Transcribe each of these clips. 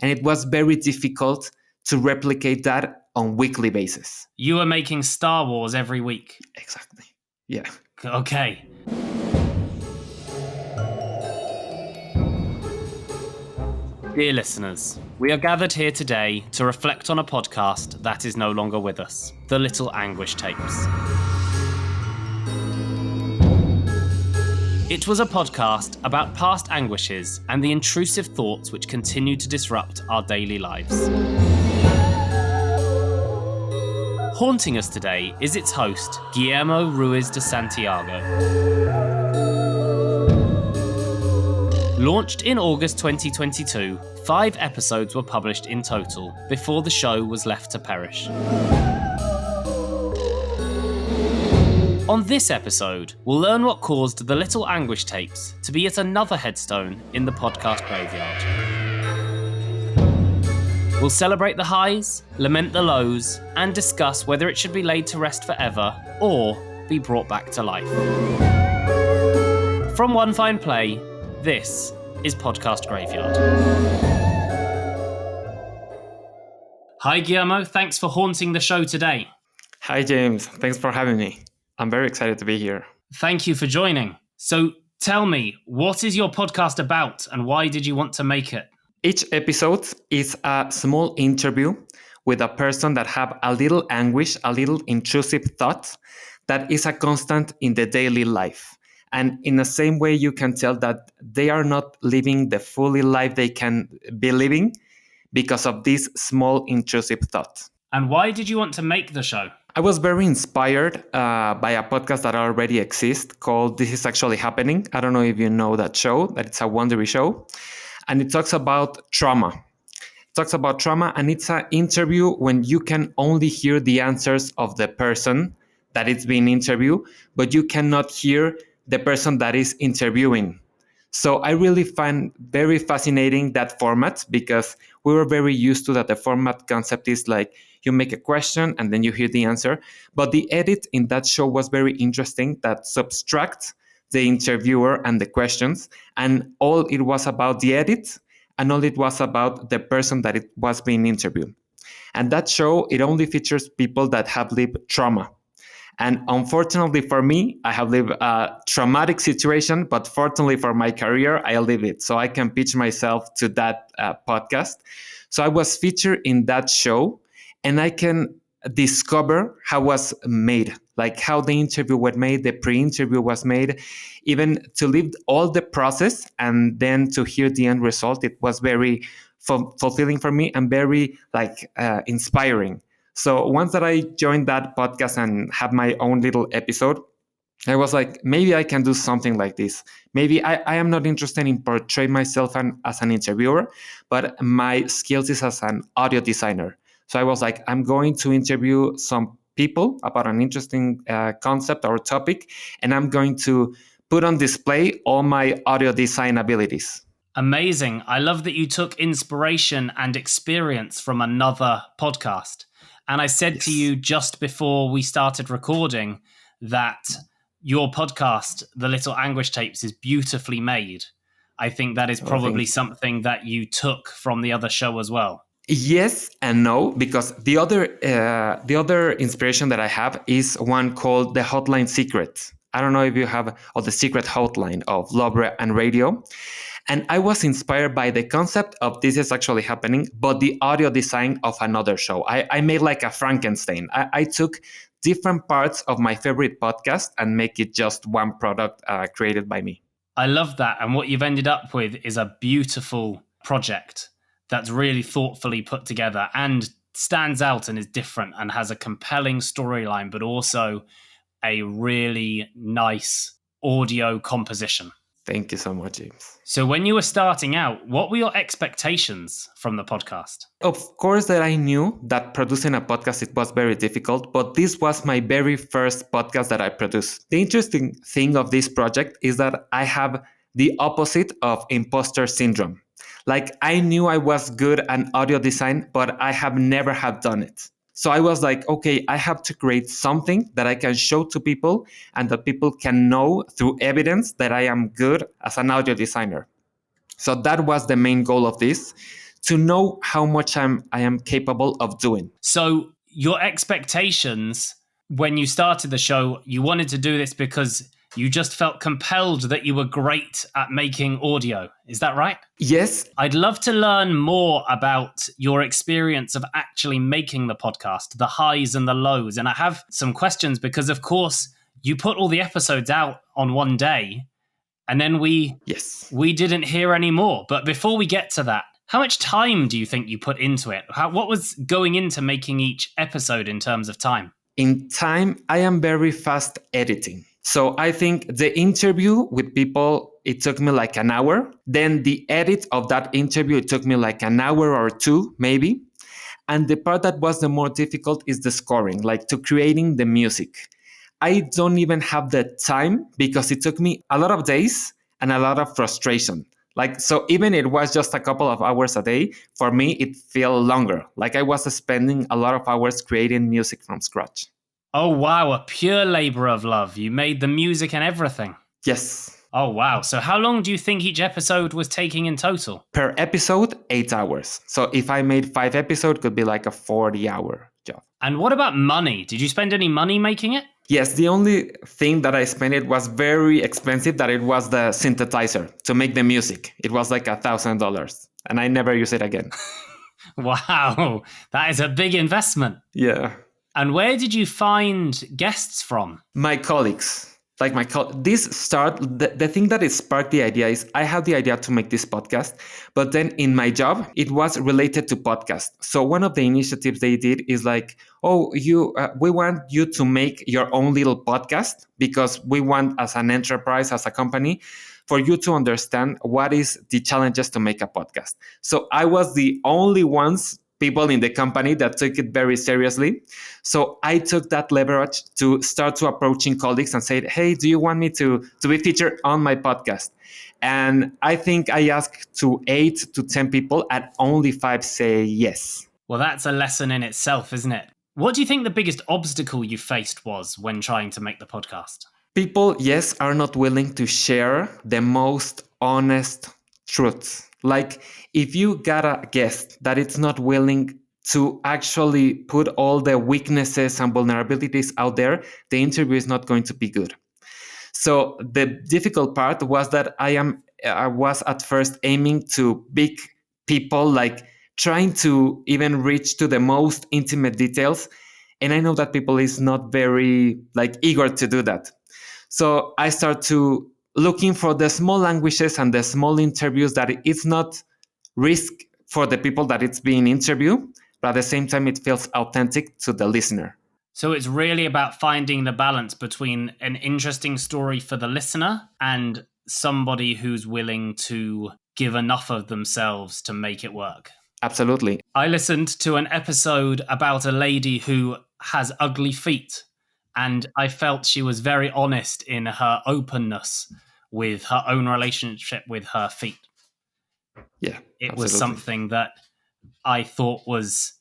And it was very difficult to replicate that on weekly basis. You were making Star Wars every week. Exactly. Yeah. Okay. Dear listeners, we are gathered here today to reflect on a podcast that is no longer with us, the Little Anguish Tapes. It was a podcast about past anguishes and the intrusive thoughts which continue to disrupt our daily lives. Haunting us today is its host, Guillermo Ruiz de Santiago. Launched in August 2022, 5 episodes were published in total before the show was left to perish. On this episode, we'll learn what caused the Little Anguish Tapes to be yet another headstone in the podcast graveyard. We'll celebrate the highs, lament the lows, and discuss whether it should be laid to rest forever or be brought back to life. From One Fine Play, this is Podcast Graveyard. Hi Guillermo, thanks for haunting the show today. Hi James, thanks for having me. I'm very excited to be here. Thank you for joining. So tell me, what is your podcast about and why did you want to make it? Each episode is a small interview with a person that have a little anguish, a little intrusive thought that is a constant in the daily life. And in the same way, you can tell that they are not living the fully life they can be living because of this small intrusive thought. And why did you want to make the show? I was very inspired by a podcast that already exists called This Is Actually Happening. I don't know if you know that show, that it's a Wondery show. And it talks about trauma. It talks about trauma, and it's an interview when you can only hear the answers of the person that is being interviewed, but you cannot hear the person that is interviewing. So I really find very fascinating that format because we were very used to that. The format concept is like you make a question and then you hear the answer. But the edit in that show was very interesting, that subtracts the interviewer and the questions, and all it was about the edit and all it was about the person that it was being interviewed. And that show, it only features people that have lived trauma. And unfortunately for me, I have lived a traumatic situation, but fortunately for my career, I live it. So I can pitch myself to that podcast. So I was featured in that show and I can discover how it was made, like how the interview was made, the pre-interview was made, even to live all the process and then to hear the end result. It was very fulfilling for me and very inspiring. So once that I joined that podcast and have my own little episode, I was like, maybe I can do something like this. Maybe I am not interested in portray myself as an interviewer, but my skills is as an audio designer. So I was like, I'm going to interview some people about an interesting concept or topic, and I'm going to put on display all my audio design abilities. Amazing. I love that you took inspiration and experience from another podcast. And I said to you just before we started recording that your podcast, The Little Anguish Tapes, is beautifully made. I think that is probably something that you took from the other show as well. Yes and no, because the other inspiration that I have is one called The Hotline Secret. I don't know if you have, or The Secret Hotline of Love and Radio. And I was inspired by the concept of This Is Actually Happening, but the audio design of another show. I made like a Frankenstein. I took different parts of my favorite podcast and make it just one product created by me. I love that. And what you've ended up with is a beautiful project that's really thoughtfully put together and stands out and is different and has a compelling storyline, but also a really nice audio composition. Thank you so much, James. So when you were starting out, what were your expectations from the podcast? Of course that I knew that producing a podcast, it was very difficult, but this was my very first podcast that I produced. The interesting thing of this project is that I have the opposite of imposter syndrome. Like I knew I was good at audio design, but I have never have done it. So I was like, okay, I have to create something that I can show to people and that people can know through evidence that I am good as an audio designer. So that was the main goal of this, to know how much I am capable of doing. So your expectations when you started the show, you wanted to do this because you just felt compelled that you were great at making audio. Is that right? Yes. I'd love to learn more about your experience of actually making the podcast, the highs and the lows. And I have some questions because, of course, you put all the episodes out on one day and then we didn't hear any more. But before we get to that, how much time do you think you put into it? What was going into making each episode in terms of time? In time, I am very fast editing. So I think the interview with people, it took me like an hour. Then the edit of that interview, it took me like an hour or two, maybe. And the part that was the more difficult is the scoring, like to creating the music. I don't even have the time because it took me a lot of days and a lot of frustration. Like, so even it was just a couple of hours a day, for me, it felt longer. Like I was spending a lot of hours creating music from scratch. Oh, wow. A pure labor of love. You made the music and everything. Yes. Oh, wow. So how long do you think each episode was taking in total? Per episode, 8 hours. So if I made 5 episodes, it could be like a 40-hour job. And what about money? Did you spend any money making it? Yes, the only thing that I spent it was very expensive, that it was the synthesizer to make the music. It was like $1,000 and I never use it again. Wow, that is a big investment. Yeah. And where did you find guests from? My colleagues. Like the thing that it sparked the idea is I had the idea to make this podcast, but then in my job, it was related to podcast. So one of the initiatives they did is like, oh, we want you to make your own little podcast because we want as an enterprise, as a company, for you to understand what is the challenges to make a podcast. So I was the only people in the company that took it very seriously. So I took that leverage to start to approaching colleagues and said, hey, do you want me to be featured on my podcast? And I think I asked to 8 to 10 people and only 5 say yes. Well, that's a lesson in itself, isn't it? What do you think the biggest obstacle you faced was when trying to make the podcast? People, yes, are not willing to share the most honest truths. Like if you got a guest that it's not willing to actually put all the weaknesses and vulnerabilities out there, the interview is not going to be good. So the difficult part was that I was at first aiming to big people, like trying to even reach to the most intimate details. And I know that people is not very like eager to do that. So I start to looking for the small languages and the small interviews that it's not risk for the people that it's being interviewed, but at the same time, it feels authentic to the listener. So it's really about finding the balance between an interesting story for the listener and somebody who's willing to give enough of themselves to make it work. Absolutely. I listened to an episode about a lady who has ugly feet, and I felt she was very honest in her openness with her own relationship with her feet. Yeah, it was something that I thought was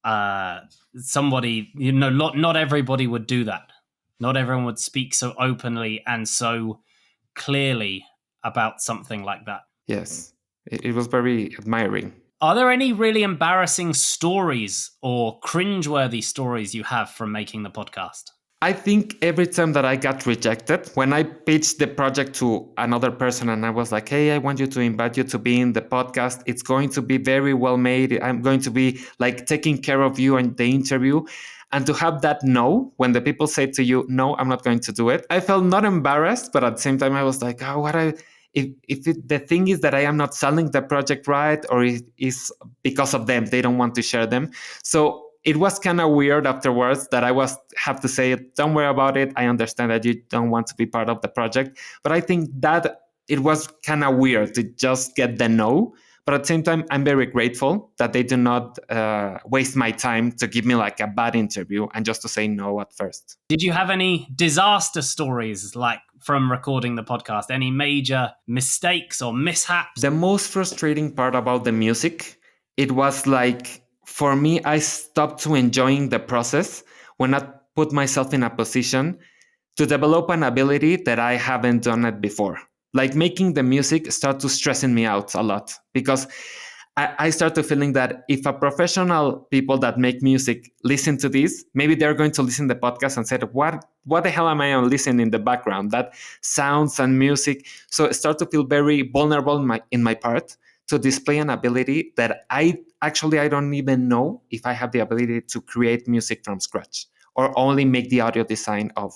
somebody, not everybody would do that. Not everyone would speak so openly and so clearly about something like that. Yes, it was very admiring. Are there any really embarrassing stories or cringeworthy stories you have from making the podcast? I think every time that I got rejected, when I pitched the project to another person and I was like, hey, I want you to invite you to be in the podcast. It's going to be very well made. I'm going to be like taking care of you in the interview. And to have that no, when the people say to you, no, I'm not going to do it. I felt not embarrassed, but at the same time, I was like, oh, the thing is that I am not selling the project right, or it is because of them, they don't want to share them. So it was kind of weird afterwards that I have to say, don't worry about it. I understand that you don't want to be part of the project. But I think that it was kind of weird to just get the no. But at the same time, I'm very grateful that they do not waste my time to give me like a bad interview and just to say no at first. Did you have any disaster stories like from recording the podcast? Any major mistakes or mishaps? The most frustrating part about the music, it was like, for me, I stopped to enjoying the process when I put myself in a position to develop an ability that I haven't done it before. Like making the music start to stressing me out a lot because I started feeling that if a professional people that make music listen to this, maybe they're going to listen to the podcast and say, what the hell am I on listening in the background? That sounds and music. So I start to feel very vulnerable in my part to display an ability that I don't even know if I have the ability to create music from scratch or only make the audio design of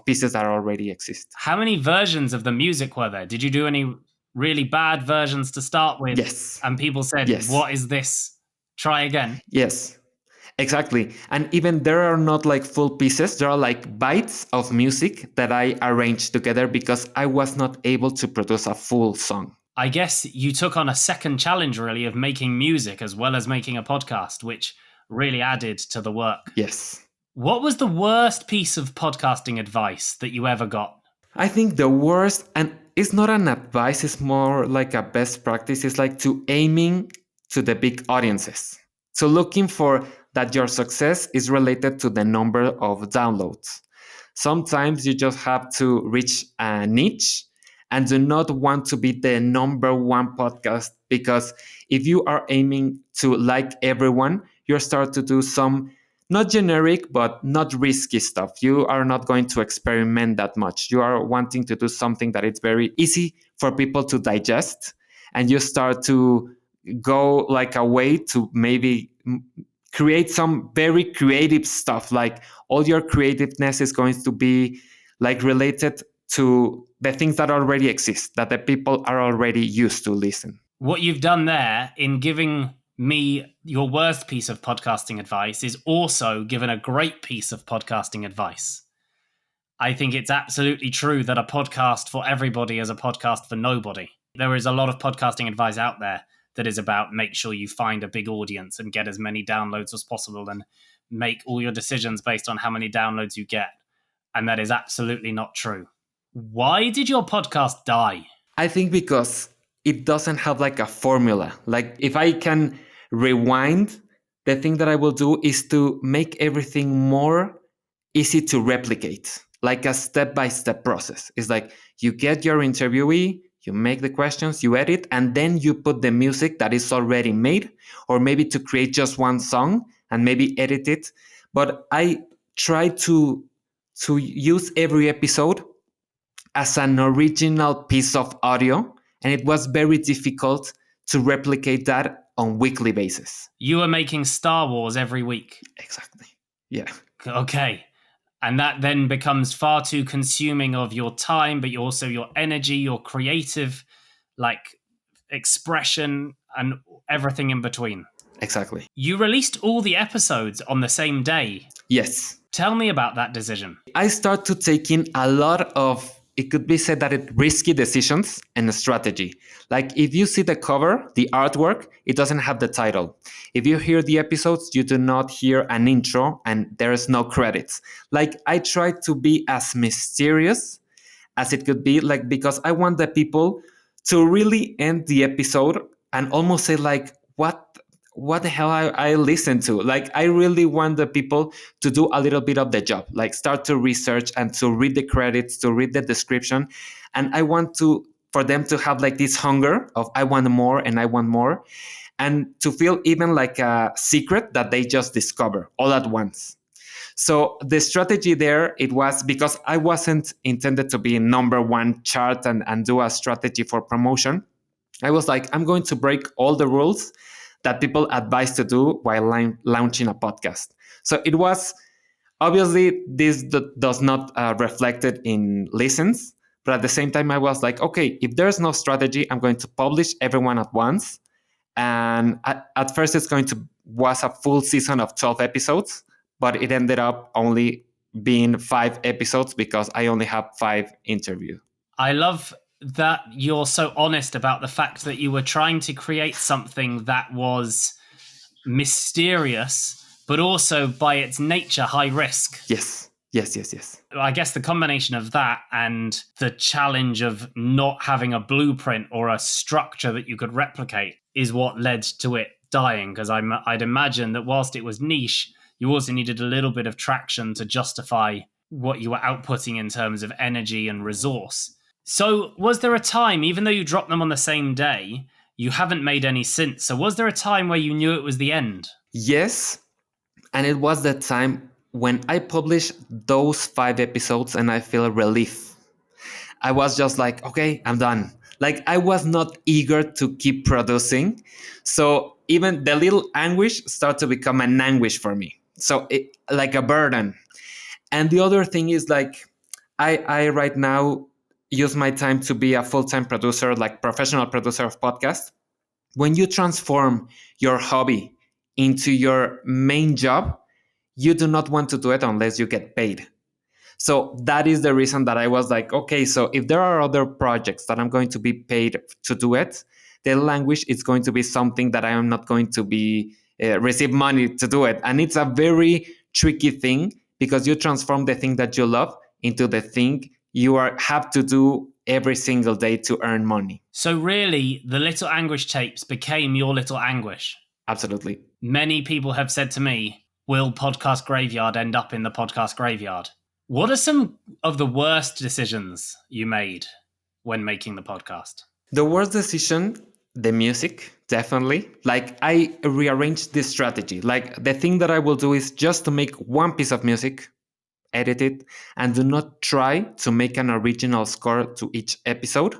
pieces that already exist. How many versions of the music were there? Did you do any really bad versions to start with? Yes. And people said, Yes. what is this? Try again. Yes. Exactly. And even there are not like full pieces, there are like bites of music that I arranged together because I was not able to produce a full song. I guess you took on a second challenge, really, of making music as well as making a podcast, which really added to the work. Yes. What was the worst piece of podcasting advice that you ever got? I think the worst, and it's not an advice, it's more like a best practice, is like to aiming to the big audiences. So looking for that your success is related to the number of downloads. Sometimes you just have to reach a niche and do not want to be the number one podcast, because if you are aiming to like everyone, you start to do some not generic but not risky stuff. You are not going to experiment that much. You are wanting to do something that it's very easy for people to digest, and you start to go like a way to maybe create some very creative stuff. Like all your creativeness is going to be like related to the things that already exist, that the people are already used to listen. What you've done there in giving me your worst piece of podcasting advice is also given a great piece of podcasting advice. I think it's absolutely true that a podcast for everybody is a podcast for nobody. There is a lot of podcasting advice out there that is about make sure you find a big audience and get as many downloads as possible and make all your decisions based on how many downloads you get. And that is absolutely not true. Why did your podcast die? I think because it doesn't have like a formula. Like if I can rewind, the thing that I will do is to make everything more easy to replicate, like a step-by-step process. It's like you get your interviewee, you make the questions, you edit, and then you put the music that is already made, or maybe to create just one song and maybe edit it. But I try to use every episode as an original piece of audio, and it was very difficult to replicate that on weekly basis. You were making Star Wars every week. Exactly. Yeah. Okay. And that then becomes far too consuming of your time, but also your energy, your creative like expression and everything in between. Exactly. You released all the episodes on the same day. Yes. Tell me about that decision. I started taking a lot of, it could be said that it risky decisions and a strategy. Like if you see the cover, the artwork, it doesn't have the title. If you hear the episodes, you do not hear an intro and there is no credits. Like I try to be as mysterious as it could be, like because I want the people to really end the episode and almost say like, what the hell I listen to? Like I really want the people to do a little bit of the job, like start to research and to read the credits, to read the description. And I want for them to have like this hunger of I want more and I want more, and to feel even like a secret that they just discover all at once. So the strategy there, it was because I wasn't intended to be in number one chart and do a strategy for promotion. I was like, I'm going to break all the rules that people advise to do while launching a podcast. So it was, obviously, this does not reflect it in listens. But at the same time, I was like, okay, if there's no strategy, I'm going to publish everyone at once. And at first, was a full season of 12 episodes, but it ended up only being 5 episodes because I only have 5 interviews. I love that you're so honest about the fact that you were trying to create something that was mysterious, but also by its nature, high risk. Yes. I guess the combination of that and the challenge of not having a blueprint or a structure that you could replicate is what led to it dying. Because I'd imagine that whilst it was niche, you also needed a little bit of traction to justify what you were outputting in terms of energy and resource. So was there a time, even though you dropped them on the same day, You haven't made any since. So was there a time where you knew it was the end? Yes, and it was the time when I published those 5 episodes and I feel relief. I was just like, okay, I'm done. Like I was not eager to keep producing. So even the little anguish started to become an anguish for me. So it like a burden. And the other thing is like I right now use my time to be a full-time producer, like professional producer of podcasts. When you transform your hobby into your main job, you do not want to do it unless you get paid. So that is the reason that I was like, okay, so if there are other projects that I'm going to be paid to do it, the language is going to be something that I am not going to be receive money to do it. And it's a very tricky thing because you transform the thing that you love into the thing you have to do every single day to earn money. So really, the Little Anguish tapes became your Little Anguish. Absolutely. Many people have said to me, will Podcast Graveyard end up in the Podcast Graveyard? What are some of the worst decisions you made when making the podcast? The worst decision, the music, definitely. Like I rearranged this strategy. Like the thing that I will do is just to make one piece of music, edit it, and do not try to make an original score to each episode.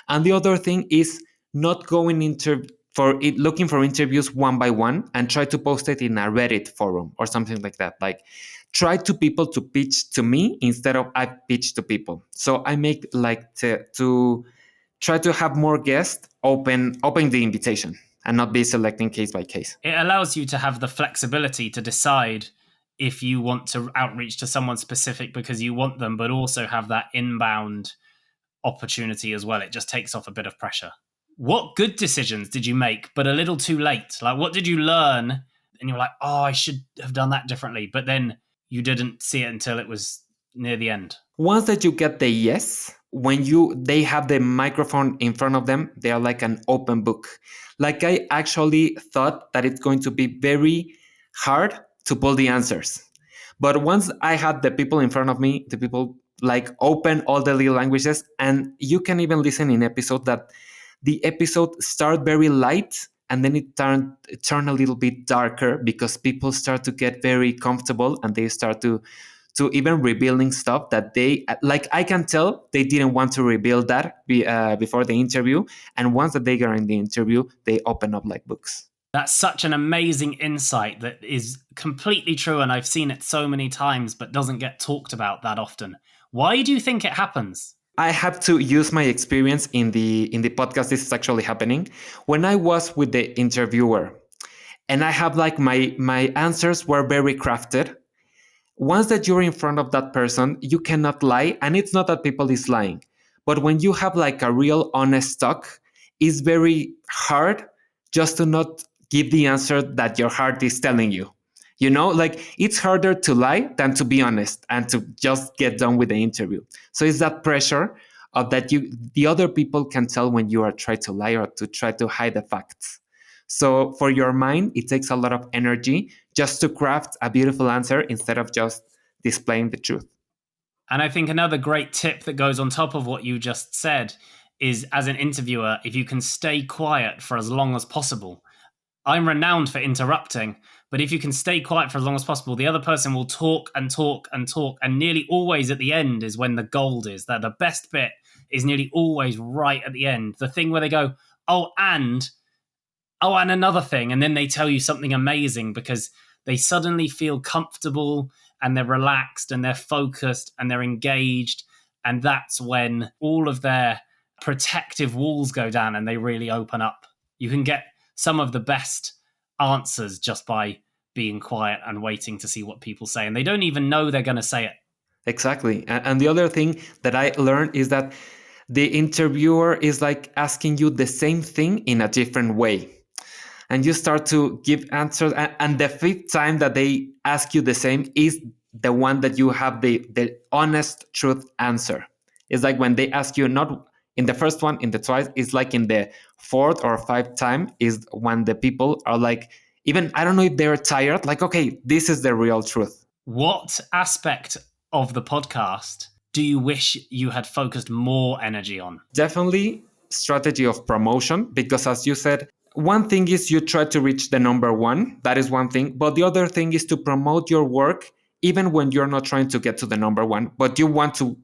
And the other thing is not going into for it, looking for interviews one by one and try to post it in a Reddit forum or something like that. Like try to people to pitch to me instead of I pitch to people. So I make like to try to have more guests open the invitation and not be selecting case by case. It allows you to have the flexibility to decide if you want to outreach to someone specific because you want them, but also have that inbound opportunity as well. It just takes off a bit of pressure. What good decisions did you make, but a little too late? Like, what did you learn? And you're like, oh, I should have done that differently. But then you didn't see it until it was near the end. Once that you get the yes, when they have the microphone in front of them, they are like an open book. Like I actually thought that it's going to be very hard to pull the answers. But once I had the people in front of me, the people like open all the little languages, and you can even listen in episode that the episode start very light and then it turn a little bit darker because people start to get very comfortable and they start to even revealing stuff that they like. I can tell they didn't want to reveal that before the interview, and once that they got in the interview, they open up like books. That's such an amazing insight that is completely true, and I've seen it so many times but doesn't get talked about that often. Why do you think it happens? I have to use my experience in the podcast. This is actually happening when I was with the interviewer, and I have like my answers were very crafted. Once that you're in front of that person, you cannot lie, and it's not that people is lying, but when you have like a real honest talk, it's very hard just to not give the answer that your heart is telling you. You know, like it's harder to lie than to be honest and to just get done with the interview. So it's that pressure of that the other people can tell when you are trying to lie or to try to hide the facts. So for your mind, it takes a lot of energy just to craft a beautiful answer instead of just displaying the truth. And I think another great tip that goes on top of what you just said is, as an interviewer, if you can stay quiet for as long as possible. I'm renowned for interrupting, but if you can stay quiet for as long as possible, the other person will talk and talk and talk, and nearly always at the end is when the gold is. That the best bit is nearly always right at the end. The thing where they go, and another thing, and then they tell you something amazing because they suddenly feel comfortable and they're relaxed and they're focused and they're engaged, and that's when all of their protective walls go down and they really open up. You can get some of the best answers just by being quiet and waiting to see what people say, and they don't even know they're going to say it. Exactly. And the other thing that I learned is that the interviewer is like asking you the same thing in a different way. And you start to give answers, and the fifth time that they ask you the same is the one that you have the honest truth answer. It's like when they ask you, not in the first one, in the twice, it's like in the fourth or fifth time is when the people are like, even, I don't know if they're tired, like, okay, this is the real truth. What aspect of the podcast do you wish you had focused more energy on? Definitely strategy of promotion, because as you said, one thing is you try to reach the number one. That is one thing. But the other thing is to promote your work even when you're not trying to get to the number one, but you want to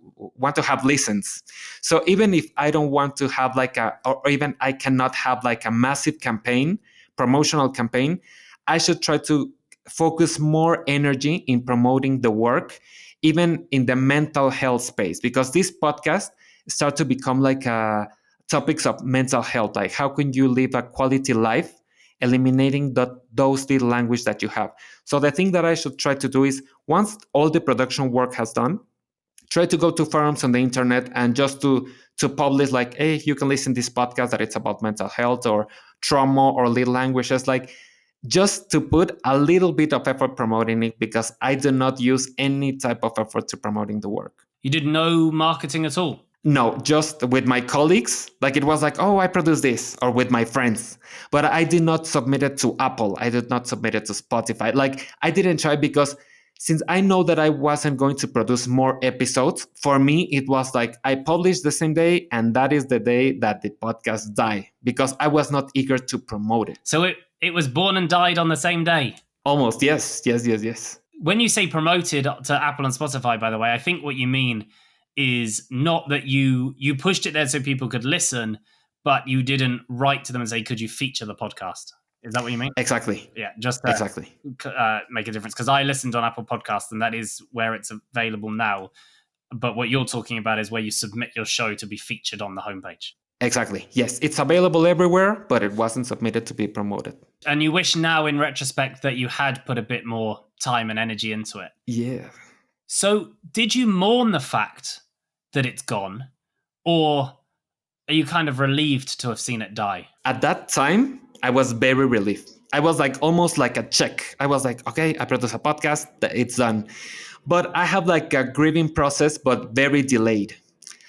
have listens. So even if I don't want to have like or even I cannot have like a massive campaign, promotional campaign, I should try to focus more energy in promoting the work, even in the mental health space, because this podcast start to become like topics of mental health, like how can you live a quality life, eliminating those little language that you have. So the thing that I should try to do is, once all the production work has done, try to go to forums on the internet and just to publish like, hey, you can listen to this podcast that it's about mental health or trauma or little languages, like just to put a little bit of effort promoting it, because I do not use any type of effort to promoting the work. You did no marketing at all? No, just with my colleagues. Like it was like, oh, I produce this, or with my friends. But I did not submit it to Apple. I did not submit it to Spotify. Like I didn't try, because since I know that I wasn't going to produce more episodes, for me, it was like I published the same day, and that is the day that the podcast died, because I was not eager to promote it. So it was born and died on the same day? Almost, yes. When you say promoted to Apple and Spotify, by the way, I think what you mean is not that you pushed it there so people could listen, but you didn't write to them and say, could you feature the podcast? Is that what you mean? Exactly. Yeah, just to exactly. Make a difference. Because I listened on Apple Podcasts, and that is where it's available now. But what you're talking about is where you submit your show to be featured on the homepage. Exactly. Yes, it's available everywhere, but it wasn't submitted to be promoted. And you wish now, in retrospect, that you had put a bit more time and energy into it. Yeah. So did you mourn the fact that it's gone, or are you kind of relieved to have seen it die? At that time, I was very relieved. I was like almost like a check. I was like, okay, I produce a podcast, it's done. But I have like a grieving process, but very delayed.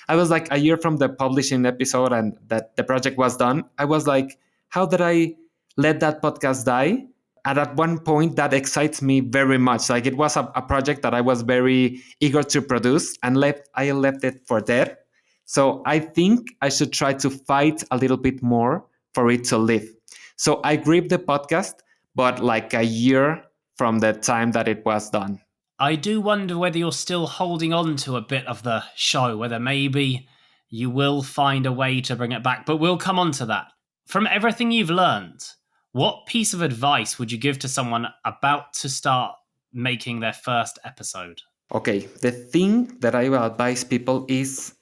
I was like a year from the publishing episode and that the project was done. I was like, how did I let that podcast die? And at one point, that excites me very much. Like it was a project that I was very eager to produce, and I left it for dead. So I think I should try to fight a little bit more for it to live. So I grieved the podcast, but like a year from the time that it was done. I do wonder whether you're still holding on to a bit of the show, whether maybe you will find a way to bring it back. But we'll come on to that. From everything you've learned, what piece of advice would you give to someone about to start making their first episode? Okay, the thing that I will advise people is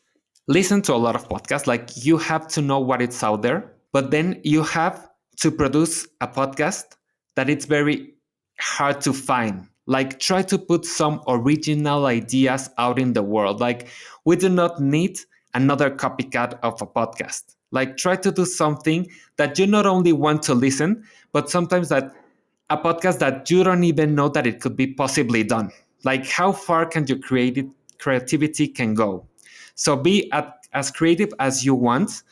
listen to a lot of podcasts. Like you have to know what it's out there, but then you have to produce a podcast that it's very hard to find. Like try to put some original ideas out in the world. Like we do not need another copycat of a podcast. Like try to do something that you not only want to listen, but sometimes that a podcast that you don't even know that it could be possibly done. Like how far can your creativity can go? So be as creative as you want.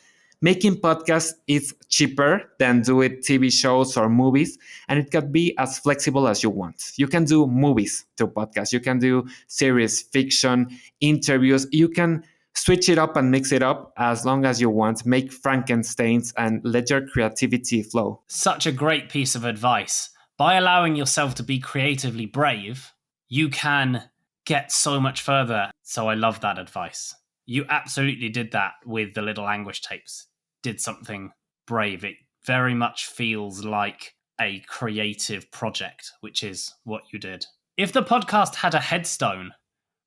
Making podcasts is cheaper than doing TV shows or movies, and it can be as flexible as you want. You can do movies through podcasts. You can do series, fiction, interviews. You can switch it up and mix it up as long as you want. Make Frankensteins and let your creativity flow. Such a great piece of advice. By allowing yourself to be creatively brave, you can get so much further. So I love that advice. You absolutely did that with the Little Anguish Tapes. Did something brave. It very much feels like a creative project, which is what you did. If the podcast had a headstone,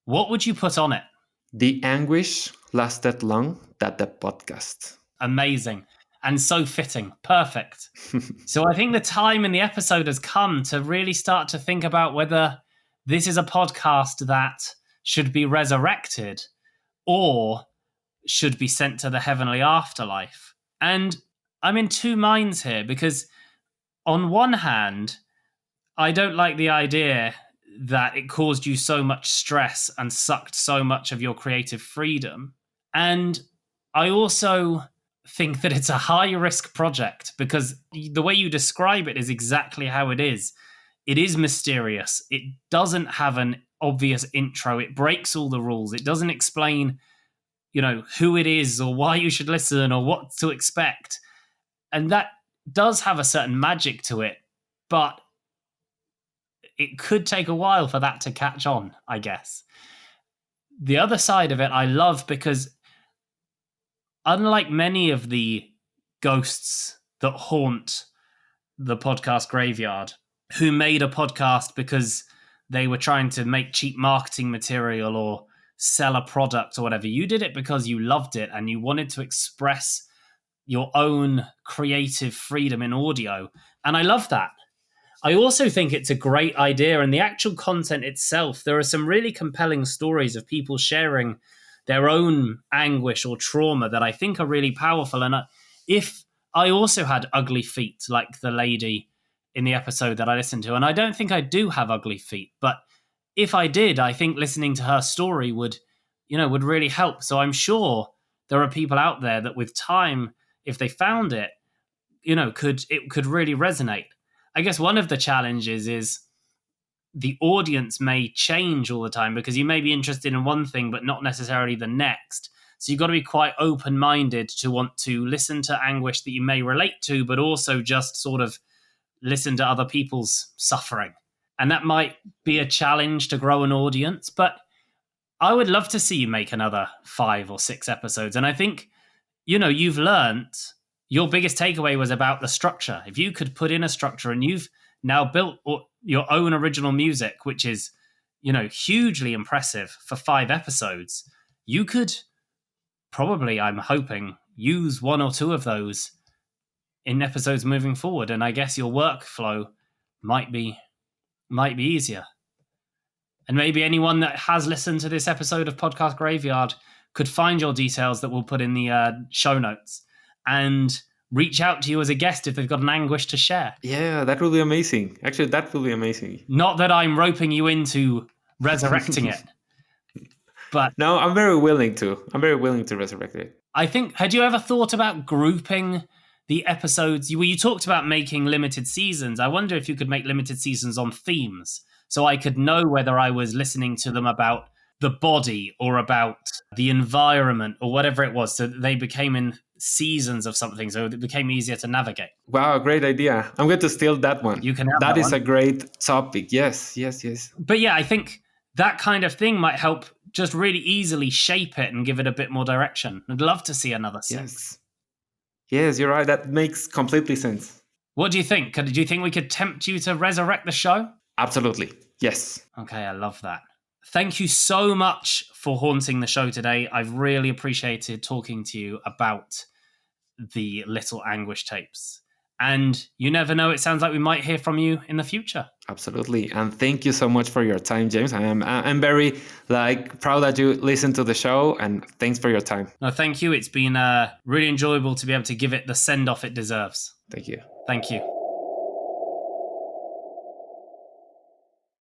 what would you put on it? The anguish lasted long that the podcast. Amazing. And so fitting. Perfect. So I think the time in the episode has come to really start to think about whether this is a podcast that should be resurrected or should be sent to the heavenly afterlife. And I'm in two minds here, because on one hand, I don't like the idea that it caused you so much stress and sucked so much of your creative freedom. And I also think that it's a high-risk project, because the way you describe it is exactly how it is. It is mysterious. It doesn't have an obvious intro. It breaks all the rules. It doesn't explain who it is or why you should listen or what to expect. And that does have a certain magic to it, but it could take a while for that to catch on, I guess. The other side of it I love because unlike many of the ghosts that haunt the podcast graveyard, who made a podcast because they were trying to make cheap marketing material or sell a product or whatever, you did it because you loved it and you wanted to express your own creative freedom in audio. And I love that. I also think it's a great idea. And the actual content itself, there are some really compelling stories of people sharing their own anguish or trauma that I think are really powerful. And if I also had ugly feet, like the lady in the episode that I listened to, and I don't think I do have ugly feet, but if I did, I think listening to her story would really help. So I'm sure there are people out there that with time, if they found it, could really resonate. I guess one of the challenges is the audience may change all the time because you may be interested in one thing, but not necessarily the next. So you've got to be quite open-minded to want to listen to anguish that you may relate to, but also just sort of listen to other people's suffering. And that might be a challenge to grow an audience, but I would love to see you make another 5 or 6 episodes. And I think, you've learnt, your biggest takeaway was about the structure. If you could put in a structure and you've now built your own original music, which is, hugely impressive for 5 episodes, you could probably, I'm hoping, use 1 or 2 of those in episodes moving forward. And I guess your workflow might be easier. And maybe anyone that has listened to this episode of Podcast Graveyard could find your details that we'll put in the show notes and reach out to you as a guest if they've got an anguish to share. Yeah, that would be amazing. Actually, that would be amazing. Not that I'm roping you into resurrecting it, but no, I'm very willing to resurrect it. I think, had you ever thought about grouping the episodes? You talked about making limited seasons. I wonder if you could make limited seasons on themes, so I could know whether I was listening to them about the body or about the environment or whatever it was, so that they became in seasons of something, so it became easier to navigate. Wow, great idea. I'm going to steal that one. You can have that is one. A great topic. Yes. But yeah, I think that kind of thing might help just really easily shape it and give it a bit more direction. I'd love to see another 6. Yes, you're right. That makes completely sense. What do you think? Do you think we could tempt you to resurrect the show? Absolutely. Yes. Okay, I love that. Thank you so much for haunting the show today. I've really appreciated talking to you about the Little Anguish tapes. And you never know, it sounds like we might hear from you in the future. Absolutely. And thank you so much for your time, James. I'm very proud that you listened to the show, and thanks for your time. No, thank you. It's been really enjoyable to be able to give it the send-off it deserves. Thank you. Thank you.